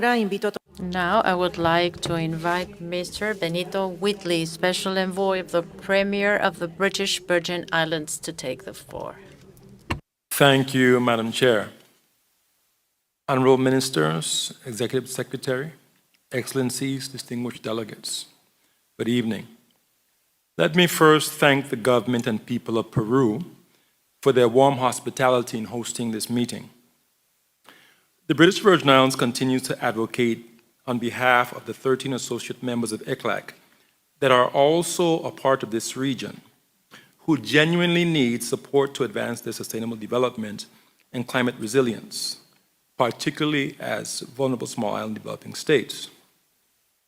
Now I would like to invite Mr. Benito Whitley, Special Envoy of the Premier of the British Virgin Islands, to take the floor. Thank you, Madam Chair. Honorable Ministers, Executive Secretary, Excellencies, distinguished delegates, good evening. Let me first thank the government and people of Peru for their warm hospitality in hosting this meeting. The British Virgin Islands continues to advocate on behalf of the 13 associate members of ECLAC that are also a part of this region, who genuinely need support to advance their sustainable development and climate resilience, particularly as vulnerable small island developing states.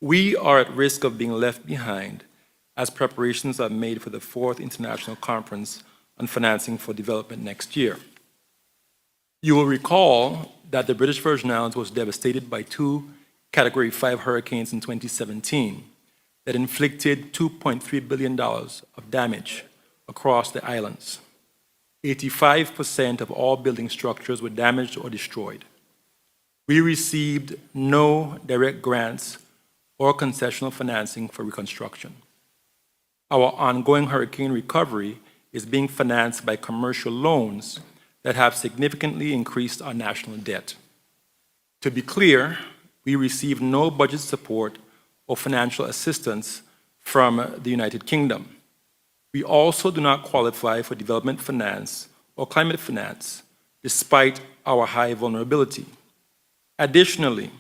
We are at risk of being left behind as preparations are made for the 4th International Conference on Financing for Development next year. You will recall that the British Virgin Islands was devastated by 2 Category 5 hurricanes in 2017 that inflicted $2.3 billion of damage across the islands. 85% of all building structures were damaged or destroyed. We received no direct grants or concessional financing for reconstruction. Our ongoing hurricane recovery is being financed by commercial loans that have significantly increased our national debt. To be clear, we received no budget support or financial assistance from the United Kingdom. We also do not qualify for development finance or climate finance, despite our high vulnerability. Additionally,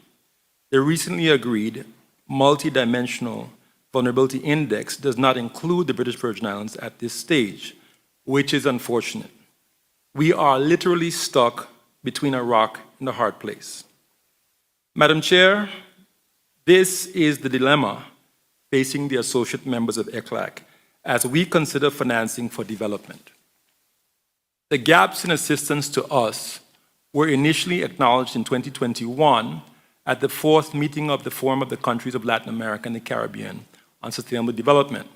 the recently agreed multidimensional vulnerability index does not include the British Virgin Islands at this stage, which is unfortunate. We are literally stuck between a rock and a hard place. Madam Chair, this is the dilemma facing the associate members of ECLAC as we consider financing for development. The gaps in assistance to us were initially acknowledged in 2021 at the 4th meeting of the Forum of the Countries of Latin America and the Caribbean on Sustainable Development.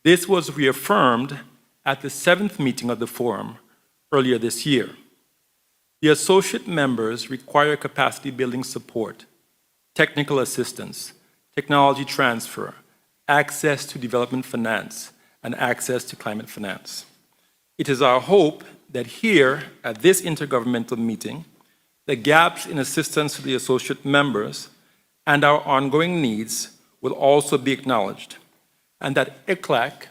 This was reaffirmed at the 7th meeting of the Forum earlier this year. The associate members require capacity building support, technical assistance, technology transfer, access to development finance, and access to climate finance. It is our hope that here, at this intergovernmental meeting, the gaps in assistance to the associate members and our ongoing needs will also be acknowledged, and that ECLAC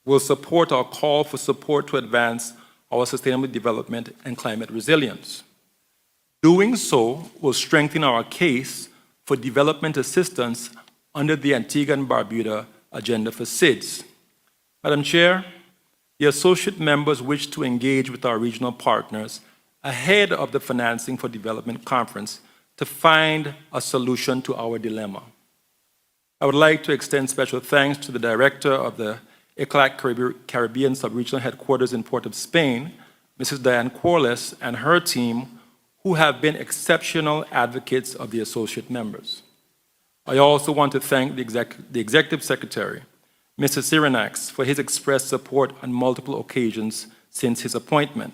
will support our call for support to advance our sustainable development and climate resilience. Doing so will strengthen our case for development assistance under the Antigua and Barbuda Agenda for SIDS. Madam Chair, the associate members wish to engage with our regional partners ahead of the Financing for Development Conference to find a solution to our dilemma. I would like to extend special thanks to the Director of the ECLAC Caribbean Subregional Headquarters in Port of Spain, Mrs. Diane Corliss, and her team, who have been exceptional advocates of the associate members. I also want to thank the Executive Secretary, Mr. Cyriax, for his expressed support on multiple occasions since his appointment.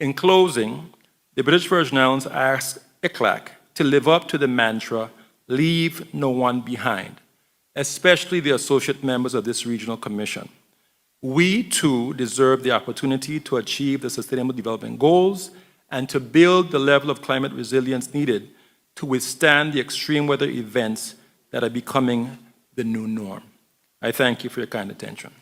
In closing, the British Virgin Islands asks ECLAC to live up to the mantra, "Leave no one behind," especially the associate members of this regional commission. We too deserve the opportunity to achieve the Sustainable Development Goals and to build the level of climate resilience needed to withstand the extreme weather events that are becoming the new norm. I thank you for your kind attention.